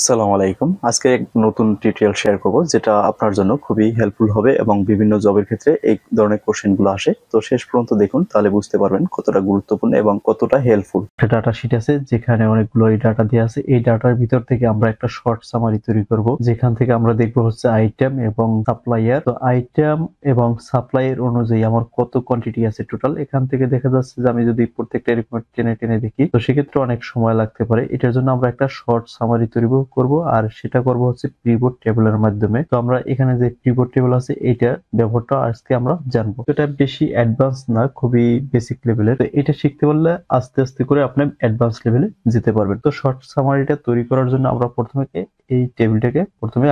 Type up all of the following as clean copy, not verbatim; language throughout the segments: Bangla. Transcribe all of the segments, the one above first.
আসসালামু আলাইকুম। আজকে এক নতুন টিউটোরিয়াল শেয়ার করব যেটা আপনার জন্য খুবই হেল্পফুল হবে এবং বিভিন্ন জবের ক্ষেত্রে এই ধরনের কোশ্চেনগুলো আসে। তো শেষ পর্যন্ত দেখুন, তাহলে বুঝতে পারবেন কতটা গুরুত্বপূর্ণ এবং কতটা হেল্পফুল। একটা ডাটা শিট আছে যেখানে অনেকগুলো ডাটা দেওয়া আছে। এই ডাটার ভিতর থেকে আমরা একটা শর্ট সামারি তৈরি করব, যেখান থেকে আমরা দেখব হচ্ছে আইটেম এবং সাপ্লায়ার। তো আইটেম এবং সাপ্লাইয়ের অনুযায়ী আমার কত কোয়ান্টিটি আছে টোটাল। এখান থেকে দেখা যাচ্ছে যে আমি যদি প্রত্যেকটা রিপোর্ট টেনে টেনে দেখি তো সেক্ষেত্রে অনেক সময় লাগতে পারে। এটার জন্য আমরা একটা শর্ট সামারি তৈরি করব, আর সেটা করব হচ্ছে পিভট টেবিলের মাধ্যমে। তো আমরা এখানে যে পিভট টেবিল আছে এটা ব্যবহারটা আজকে আমরা জানবো। এটা বেশি অ্যাডভান্স না, খুবই বেসিক লেভেলের। তো এটা শিখতে পারলে আস্তে আস্তে করে আপনি অ্যাডভান্স লেভেলে যেতে পারবেন। তো শর্ট সামারিটা তৈরি করার জন্য আমরা প্রথমে এই টেবিলটাকে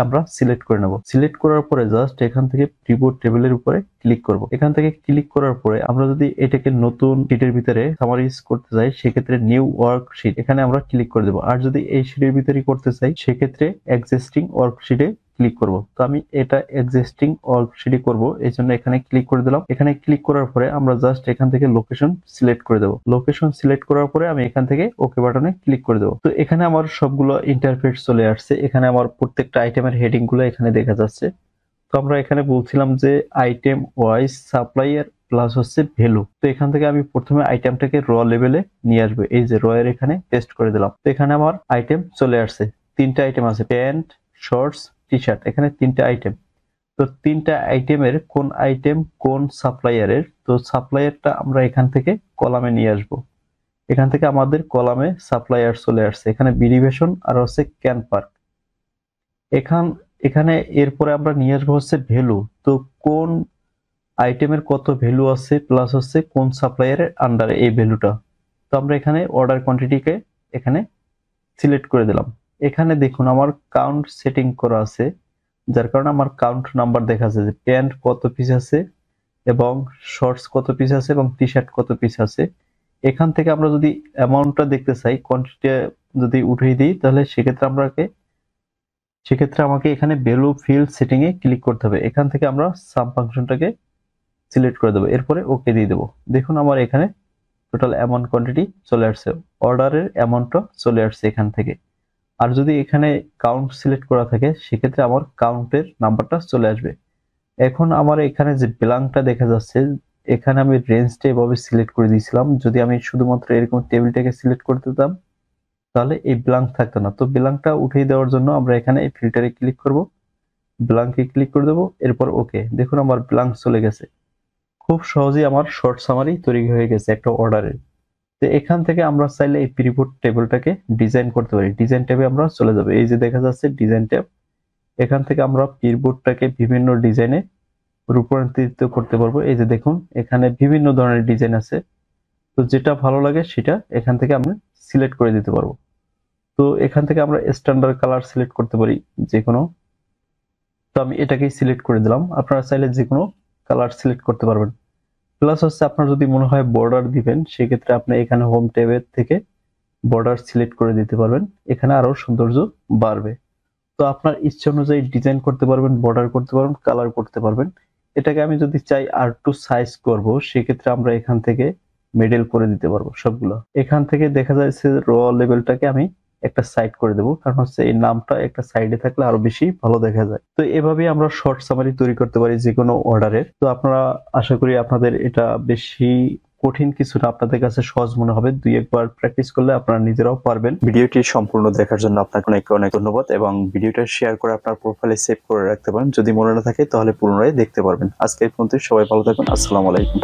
আমরা সিলেক্ট করে নেব। সিলেক্ট করার পরে জাস্ট এখান থেকে পিভট টেবিলের উপরে ক্লিক করব। এখান থেকে ক্লিক করার পরে আমরা যদি এটাকে নতুন শিটের ভিতরে সামারাইজ করতে চাই সেক্ষেত্রে নিউ ওয়ার্কশিট এখানে আমরা ক্লিক করে দেব। আর যদি এই শিটের ভিতরে করতে চাই সেক্ষেত্রে এক্সিস্টিং ওয়ার্কশিটে ক্লিক করব। তো আমি এটা এক্সিস্টিং ওয়ার্কশিটে করব, এই জন্য এখানে ক্লিক করে দিলাম। এখানে ক্লিক করার পরে আমরা জাস্ট এখান থেকে লোকেশন সিলেক্ট করে দেব। লোকেশন সিলেক্ট করার পরে আমি এখান থেকে ওকে বাটনে ক্লিক করে দেব। তো এখানে আমার সবগুলো ইন্টারফেস চলে আসছে। এখানে আমার প্রত্যেকটা আইটেমের হেডিং গুলো এখানে দেখা যাচ্ছে। তো আমরা এখানে বলছিলাম যে আইটেম ওয়াইজ সাপ্লাইয়ার প্লাস হচ্ছে ভ্যালু। তো এখান থেকে আমি প্রথমে আইটেমটাকে র লেভেলে নিয়ে আসবো। এই যে র এর এখানে পেস্ট করে দিলাম। তো এখানে আমার আইটেম চলে আসছে। তিনটা আইটেম আছে, প্যান্ট, শর্টস, টি শার্ট। এখানে তিনটা আইটেম। তো তিনটা আইটেমের কোন আইটেম কোন সাপ্লাইয়ারের, তো সাপ্লাইয়ারটা আমরা এখান থেকে কলামে নিয়ে আসবো। এখান থেকে আমাদের কলামে সাপ্লাইয়ার চলে আসছে। এখানে বিডিভেশন আর হচ্ছে ক্যান পার্ক। এখানে এরপরে আমরা নিয়ে আসবো হচ্ছে ভ্যালু। তো কোন আইটেমের কত ভ্যালু আছে প্লাস হচ্ছে কোন সাপ্লায়ারের আন্ডারে এই ভ্যালুটা। তো আমরা এখানে অর্ডার কোয়ান্টিটিকে এখানে সিলেক্ট করে দিলাম। এখানে দেখুন আমার কাউন্ট সেটিং করা আছে, যার কারণে আমার কাউন্ট নাম্বার দেখা যাচ্ছে যে প্যান্ট কত পিস আছে এবং শর্টস কত পিস আছে এবং টি শার্ট কত পিস আছে। এখান থেকে আমরা যদি অ্যামাউন্টটা দেখতে চাই, কোয়ান্টিটি যদি উঠিয়ে দিই তাহলে সেক্ষেত্রে আমাকে এখানে ভ্যালু ফিল্ড সেটিং এ ক্লিক করতে হবে। এখান থেকে আমরা সাম ফাংশনটাকে সিলেক্ট করে দেবো, এরপরে ওকে দিয়ে দেবো। দেখুন আমার এখানে টোটাল অ্যামাউন্ট কোয়ান্টিটি চলে আসছে, অর্ডারের অ্যামাউন্টটা চলে আসছে এখান থেকে। আর যদি এখানে কাউন্ট সিলেক্ট করা থাকে সেক্ষেত্রে আমার কাউন্টের নাম্বারটা চলে আসবে। এখন আমার এখানে যে ব্ল্যাঙ্কটা দেখা যাচ্ছে, এখানে আমি রেঞ্জটা এভাবে সিলেক্ট করে দিয়েছিলাম। যদি আমি শুধুমাত্র এরকম টেবিলটাকে সিলেক্ট করতে দিতাম তাহলে এই ব্ল্যাঙ্ক থাকতো না। তো ব্ল্যাঙ্কটা উঠিয়ে দেওয়ার জন্য আমরা এখানে এই ফিল্টারে ক্লিক করব, ব্ল্যাঙ্কে ক্লিক করে দেবো, এরপর ওকে। দেখুন আমার ব্ল্যাঙ্ক চলে গেছে। খুব সহজেই আমার শর্ট সামারি তৈরি হয়ে গেছে একটা অর্ডারের। তো এখান থেকে আমরা চাইলে এই পিভট টেবিলটাকে ডিজাইন করতে পারি। ডিজাইন ট্যাবে আমরা চলে যাব। এই যে দেখা যাচ্ছে ডিজাইন ট্যাব, এখান থেকে আমরা পিভটটাকে বিভিন্ন ডিজাইনে রূপান্তরিত করতে পারবো। এই যে দেখুন এখানে বিভিন্ন ধরনের ডিজাইন আছে। তো যেটা ভালো লাগে সেটা এখান থেকে আমরা সিলেক্ট করে দিতে পারবো। তো এখান থেকে আমরা স্ট্যান্ডার্ড কালার সিলেক্ট করতে পারি যে কোনো। তো আমি এটাকেই সিলেক্ট করে দিলাম। আপনারা চাইলে যে কোনো কালার সিলেক্ট করতে পারবেন। প্লাস হচ্ছে আপনার যদি মনে হয় বর্ডার দিবেন সেক্ষেত্রে আপনি এখানে হোম ট্যাবের থেকে বর্ডার সিলেক্ট করে দিতে পারবেন। এখানে আরো সৌন্দর্য বাড়বে। তো আপনার ইচ্ছা অনুযায়ী ডিজাইন করতে পারবেন, বর্ডার করতে পারবেন, কালার করতে পারবেন। এটাকে আমি যদি চাই আর একটু সাইজ করব সেক্ষেত্রে আমরা এখান থেকে মিডল করে দিতে পারবো সবগুলো। এখান থেকে দেখা যাচ্ছে র লেভেলটাকে আমি একটা সাইড করে দেবো, কারণ হচ্ছে এই নামটা একটা সাইডে থাকলে আরো বেশি ভালো দেখা যায়। তো এভাবেই আমরা শর্ট সামারি তৈরি করতে পারি যে কোনো অর্ডারের। তো আপনারা, আশা করি আপনাদের এটা বেশি কঠিন কিছু না, আপনাদের কাছে সহজ মনে হবে। দুই একবার প্র্যাকটিস করলে আপনারা নিজেরাও পারবেন। ভিডিওটি সম্পূর্ণ দেখার জন্য আপনাকে অনেক অনেক ধন্যবাদ এবং ভিডিওটা শেয়ার করে আপনার প্রোফাইলে সেভ করে রাখতে পারেন। যদি মনে না থাকে তাহলে পুনরায় দেখতে পারবেন। আজকে এই পর্যন্ত, সবাই ভালো থাকুন। আসসালামু আলাইকুম।